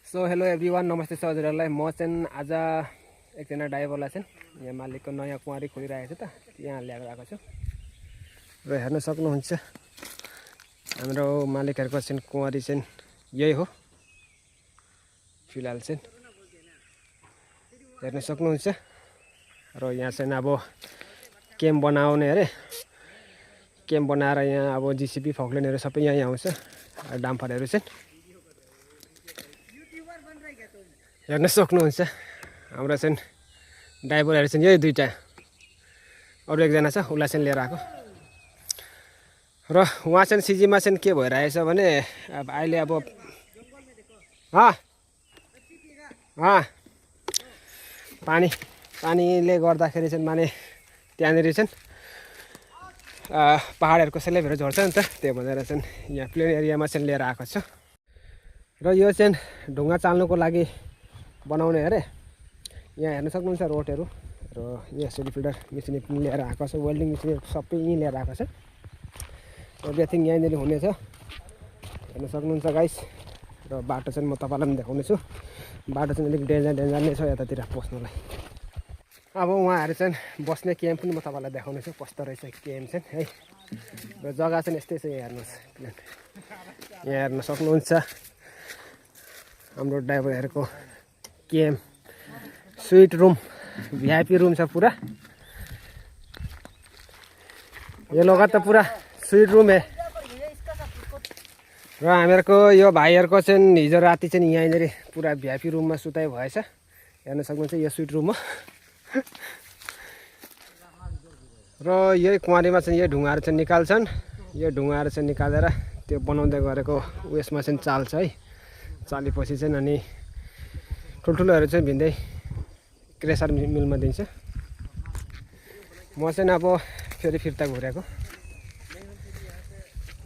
So hello everyone, नमस्ते छ हजुरहरूलाई। म चाहिँ आज एकजना ड्राइभरलाई चाहिँ यहाँ मालिकको नयाँ कुवारी खोलिरहेको छु त, यहाँ ल्याएर आएको छु र हेर्न सक्नुहुन्छ हाम्रो मालिकहरूको चाहिँ कुवारी चाहिँ यही हो फिलहाल चाहिँ हेर्न सक्नुहुन्छ। र यहाँ चाहिँ अब क्याम्प बनाउने अरे, क्याम्प बनाएर यहाँ अब जिसिबी फक्लेनहरू सबै यहीँ आउँछ, डाम्फरहरू चाहिँ हेर्न सक्नुहुन्छ। हाम्रो चाहिँ ड्राइभरहरू चाहिँ यही दुईवटा, अरू एकजना छ उसलाई चाहिँ लिएर आएको। र उहाँ चाहिँ सिजीमा चाहिँ के भइरहेछ भने अब अहिले अब पानीले गर्दाखेरि चाहिँ माने त्यहाँनिर चाहिँ पहाडहरूको स्ल्याबहरू झर्छ नि त, त्यही भनेर चाहिँ यहाँ प्लेन एरियामा चाहिँ लिएर आएको छ। र यो चाहिँ ढुङ्गा चाल्नुको लागि बनाउने अरे, यहाँ हेर्न सक्नुहुन्छ रोडहरू र यहाँ सिडी फिल्डर मेसिन पनि लिएर आएको छ, वेल्डिङ मेसिन सबै यहीँ लिएर आएको छ। एभ्रिथिङ यहीँनिर हुनेछ, हेर्न सक्नुहुन्छ गाइस। र बाटो चाहिँ म तपाईँलाई पनि देखाउने छु, बाटो चाहिँ अलिक डेन्जर नै छ यतातिर पस्नुलाई। अब उहाँहरू चाहिँ बस्ने क्याम्प पनि म तपाईँलाई देखाउने छु कस्तो रहेछ क्याम्प चाहिँ है। र जग्गा चाहिँ यस्तै छ, यहाँ हेर्नुहोस् प्लेन, यहाँ हेर्न सक्नुहुन्छ हाम्रो ड्राइभरहरूको camp, suite room, VIP room छ पुरा। यो लोग त पुरा स्विट रुम है। र हामीहरूको यो भाइहरूको चाहिँ हिजो राति चाहिँ यहाँनिर पुरा भिआइपी रुममा सुताइ भएछ, हेर्न सक्नुहुन्छ यो स्विट रुम हो। र यही कुवारीमा चाहिँ यही ढुङ्गाहरू चाहिँ निकाल्छन्, यो ढुङ्गाहरू चाहिँ निकालेर त्यो बनाउँदै गरेको उयसमा चाहिँ चाल्छ है। चालेपछि चाहिँ अनि ठुल्ठुलोहरू चाहिँ भिन्दै क्रेसर मिलमा दिन्छ। म चाहिँ अब फेरि फिर्ता घुरेको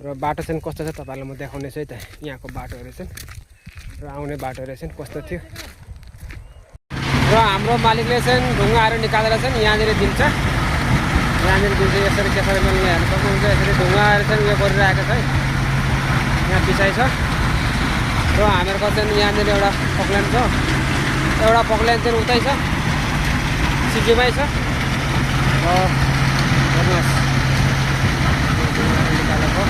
र बाटो चाहिँ कस्तो छ तपाईँलाई म देखाउने छु है त, यहाँको बाटोहरू चाहिँ र आउने बाटोहरू चाहिँ कस्तो थियो। र हाम्रो मालिकले चाहिँ ढुङ्गाहरू निकालेर चाहिँ यहाँनिर दिन्छ, यसरी केसरी मिल्ने हेर्नु सक्नुहुन्छ। यसरी ढुङ्गाहरू चाहिँ उयो गरिरहेको छ है, यहाँ पिछाइ छ। र हामीहरूको चाहिँ यहाँनिर एउटा पक्ल्यान छ, एउटा पक्ल्यान चाहिँ उतै छ, सिक्किमै छ। र हेर्नुहोस् निकालेको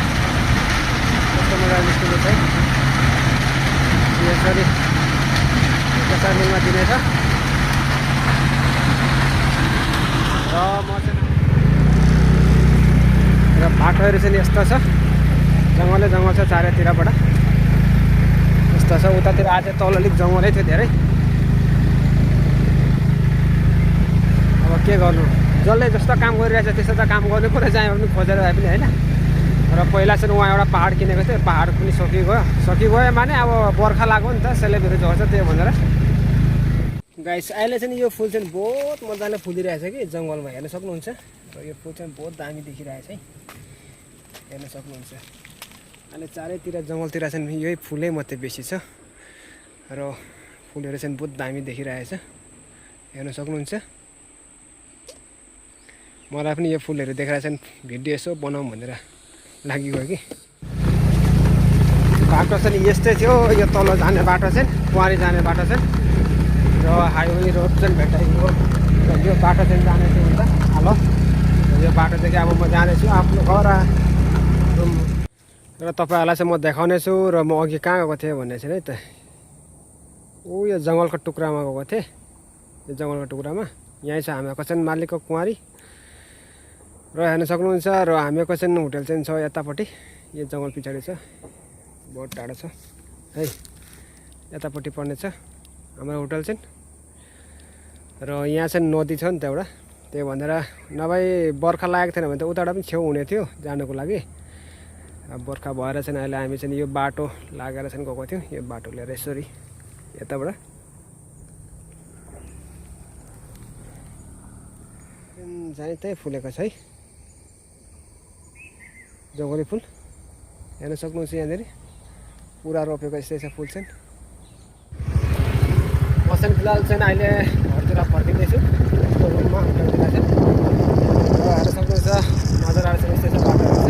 कस्तो मजाले निस्किएको छ है, यसरी केसर मिलमा दिनेछ। र म चाहिँ र बाटोहरू चाहिँ यस्तो छ, जङ्गलै जङ्गल छ चारैतिरबाट यस्तो छ। उतातिर आज तल अलिक जङ्गलै थियो धेरै। अब के गर्नु, जसले जस्तो काम गरिरहेछ त्यस्तो त काम गर्नु पऱ्यो, जहाँ पनि खोजेर भए पनि होइन। र पहिला चाहिँ उहाँ एउटा पहाड किनेको थियो, पहाड पनि सकिगयो माने अब बर्खा लाग्यो नि त, सेलेबहरू झर्छ, त्यही भनेर। गाइस अहिले चाहिँ यो फुल चाहिँ बहुत मजाले फुलिरहेछ कि जङ्गलमा, हेर्न सक्नुहुन्छ। र यो फुल चाहिँ बहुत दामी देखिरहेछ है, हेर्न सक्नुहुन्छ। अहिले चारैतिर जङ्गलतिर चाहिँ यही फुलै मात्रै बेसी छ र फुलहरू चाहिँ बहुत दामी देखिरहेछ, हेर्न सक्नुहुन्छ। मलाई पनि यो फुलहरू देखेर चाहिँ भिडियो यसो बनाऊँ भनेर लागिगयो कि। बाटो चाहिँ यस्तै थियो, यो तल जाने बाटो चाहिँ कुवारी जाने बाटो चाहिँ, र हाइवे रोड चाहिँ भेटाइयो। र यो बाटो चाहिँ जाने थियो नि त हेलो, यो बाटोदेखि अब म जानेछु आफ्नो घर। र तपाईँहरूलाई चाहिँ म देखाउने छु। र म अघि कहाँ गएको थिएँ भन्ने चाहिँ है त, यो जङ्गलको टुक्रामा गएको थिएँ, यो जङ्गलको टुक्रामा। यहीँ छ हामीहरूको चाहिँ मालिकको कुवारी र हेर्न सक्नुहुन्छ। र हामीहरूको चाहिँ होटल चाहिँ छ यतापट्टि, यो जङ्गल पछाडि छ, बहुत टाढो छ है, यतापट्टि पर्ने छ हाम्रो होटल चाहिँ। र यहाँ चाहिँ नदी छ नि त एउटा, त्यही भनेर नभए बर्खा लागेको थिएन भने त उताबाट पनि छेउ हुने थियो जानुको लागि। अब बर्खा भएर चाहिँ अहिले हामी चाहिँ यो बाटो लागेर चाहिँ गएको थियौँ, यो बाटो लिएर यसरी यताबाट जहीँ त्यहीँ फुलेको छ है, जङ्गली फुल हेर्न सक्नुहुन्छ। यहाँनिर पुरा रोपेको यस्तै छ फुल चाहिँ। म चाहिँ फिलहाल चाहिँ अहिले घरतिर फर्किँदैछु, रुममा होटलतिर चाहिँ। र हेर्न सक्नुहुन्छ मजा आएर चाहिँ यस्तै छ बाटो।